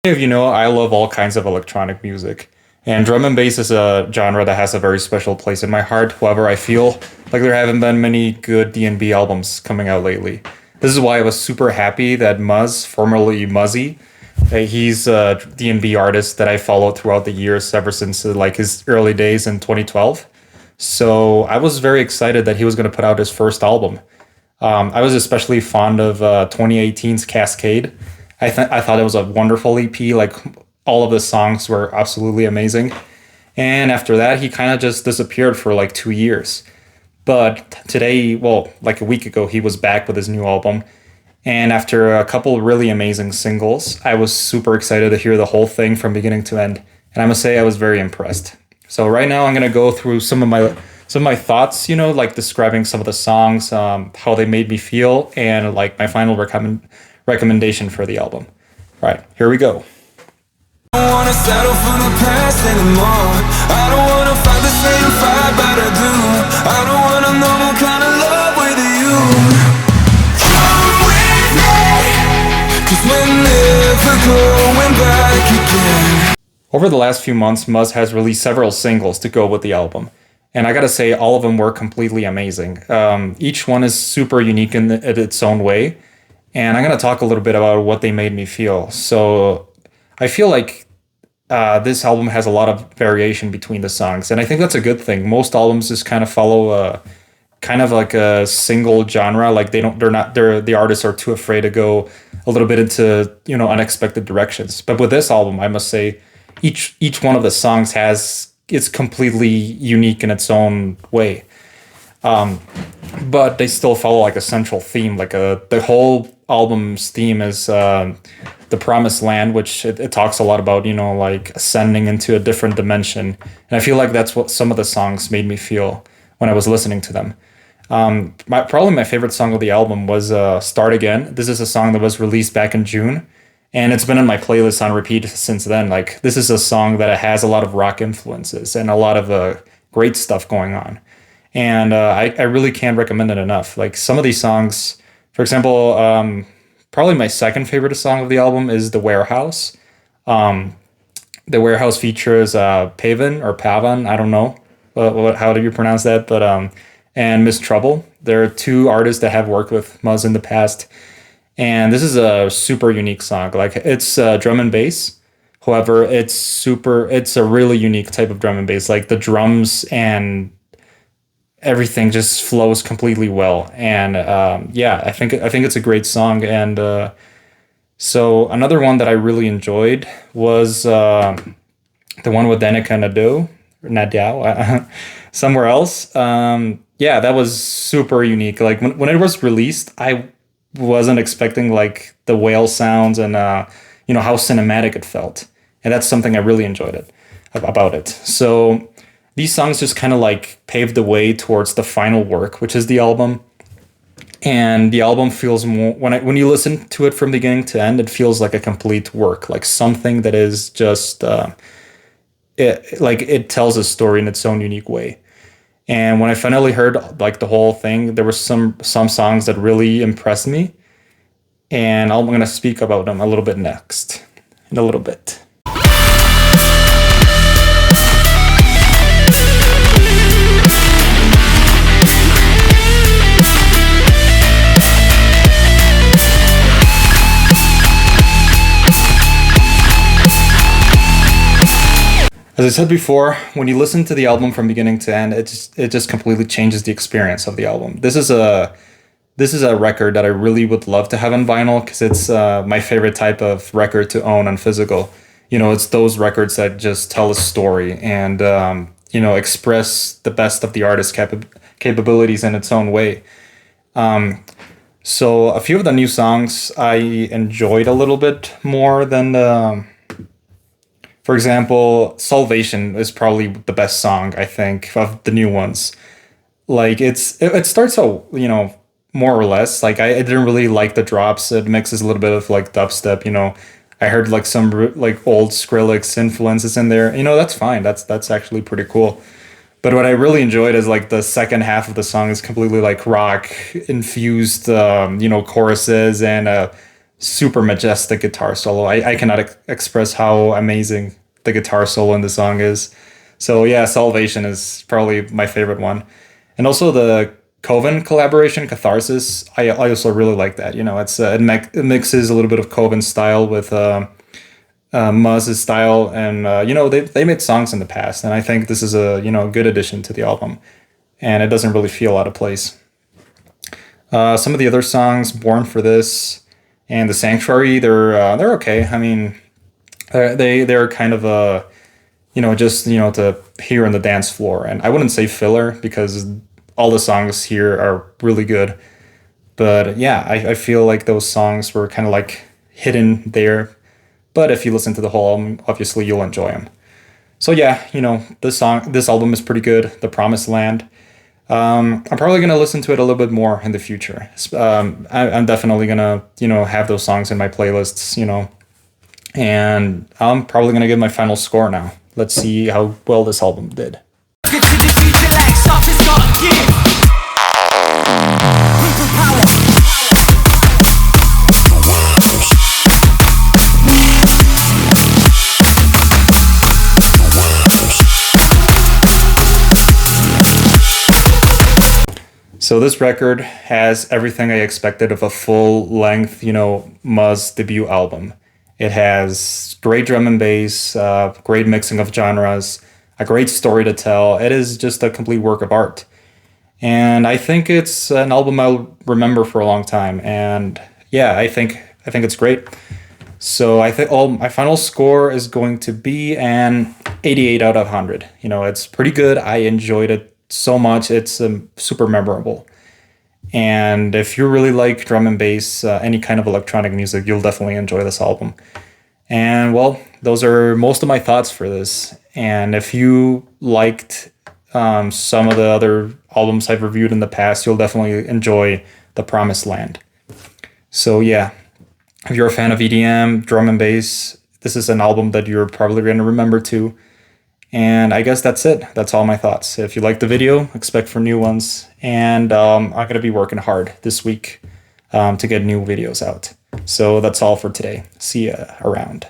If you know, I love all kinds of electronic music, and drum and bass is a genre that has a very special place in my heart. However, I feel like there haven't been many good D&B albums coming out lately. This is why I was super happy that MUZZ, formerly MUZZ, he's a D&B artist that I followed throughout the years ever since like his early days in 2012. So I was very excited that he was going to put out his first album. I was especially fond of 2018's Cascade. I thought it was a wonderful EP. Like all of the songs were absolutely amazing. And after that, he kind of just disappeared for like 2 years. But today, well, like a week ago, he was back with his new album. And after a couple really amazing singles, I was super excited to hear the whole thing from beginning to end. And I must say, I was very impressed. So right now, I'm gonna go through some of my thoughts. Like describing some of the songs, how they made me feel, and like my final recommendation for the album. All right, here we go. I don't wanna settle for the past anymore. I don't wanna fight the same fight, but I do. I don't want a normal kind of love with you. Come with me, 'cause we're never going back again. Over the last few months, MUZZ has released several singles to go with the album. And I gotta say, all of them were completely amazing. Each one is super unique in its own way. And I'm gonna talk a little bit about what they made me feel. So I feel like this album has a lot of variation between the songs, and I think that's a good thing. Most albums just kind of follow kind of like a single genre. Like the artists are too afraid to go a little bit into unexpected directions. But with this album, I must say, each one of the songs it's completely unique in its own way. But they still follow like a central theme. Like the whole album's theme is the promised land, which it talks a lot about, like ascending into a different dimension. And I feel like that's what some of the songs made me feel when I was listening to them. Probably my favorite song of the album was Start Again. This is a song that was released back in June, and it's been in my playlist on repeat since then. Like, this is a song that has a lot of rock influences and a lot of great stuff going on. And I really can't recommend it enough. Like, some of these songs, for example, probably my second favorite song of the album is The Warehouse. The Warehouse features Pavan or Pavan, I don't know how do you pronounce that, but and Miss Trouble. There are two artists that have worked with MUZZ in the past, and this is a super unique song. Like, it's drum and bass. However, it's a really unique type of drum and bass. Like, the drums and everything just flows completely well. And yeah, I think it's a great song. And so another one that I really enjoyed was the one with Danica Nadao, Somewhere Else. Yeah, that was super unique. Like, when it was released, I wasn't expecting like the whale sounds and how cinematic it felt. And that's something I really enjoyed about it. So these songs just kind of like paved the way towards the final work, which is the album. And the album feels more, when you listen to it from beginning to end, it feels like a complete work, like something that is just it tells a story in its own unique way. And when I finally heard like the whole thing, there were some songs that really impressed me, and I'm going to speak about them a little bit next, in a little bit. As I said before, when you listen to the album from beginning to end, it just completely changes the experience of the album. This is a record that I really would love to have on vinyl, because it's my favorite type of record to own on physical. It's those records that just tell a story and express the best of the artist's capabilities in its own way. So a few of the new songs I enjoyed a little bit more than for example, Salvation is probably the best song, I think, of the new ones. Like, it starts out, more or less. Like, I didn't really like the drops. It mixes a little bit of like dubstep. I heard like some like old Skrillex influences in there. That's fine. That's actually pretty cool. But what I really enjoyed is like the second half of the song is completely like rock infused, choruses and super majestic guitar solo. I cannot express how amazing the guitar solo in the song is. So yeah, Salvation is probably my favorite one. And also the Coven collaboration, Catharsis, I also really like that. You know, it mixes a little bit of Coven style with MUZZ's style, and they made songs in the past, and I think this is a good addition to the album, and it doesn't really feel out of place. Some of the other songs, Born for This and The Sanctuary, they're okay. I mean, they're kind of just to hear on the dance floor, and I wouldn't say filler because all the songs here are really good. But yeah, I feel like those songs were kind of like hidden there. But if you listen to the whole album, obviously you'll enjoy them. So yeah, this album is pretty good. The Promised Land. I'm probably gonna listen to it a little bit more in the future. I'm definitely gonna have those songs in my playlists. And I'm probably gonna give my final score now. Let's see how well this album did. So this record has everything I expected of a full-length, MUZZ debut album. It has great drum and bass, great mixing of genres, a great story to tell. It is just a complete work of art. And I think it's an album I'll remember for a long time. And yeah, I think it's great. So I think my final score is going to be an 88 out of 100. It's pretty good. I enjoyed it so much. It's super memorable. And if you really like drum and bass, any kind of electronic music, you'll definitely enjoy this album. And well, those are most of my thoughts for this. And if you liked some of the other albums I've reviewed in the past, you'll definitely enjoy The Promised Land. So yeah, if you're a fan of EDM, drum and bass, this is an album that you're probably going to remember too. And I guess that's it. That's all my thoughts. If you liked the video, expect for new ones. And I'm going to be working hard this week to get new videos out. So that's all for today. See ya around.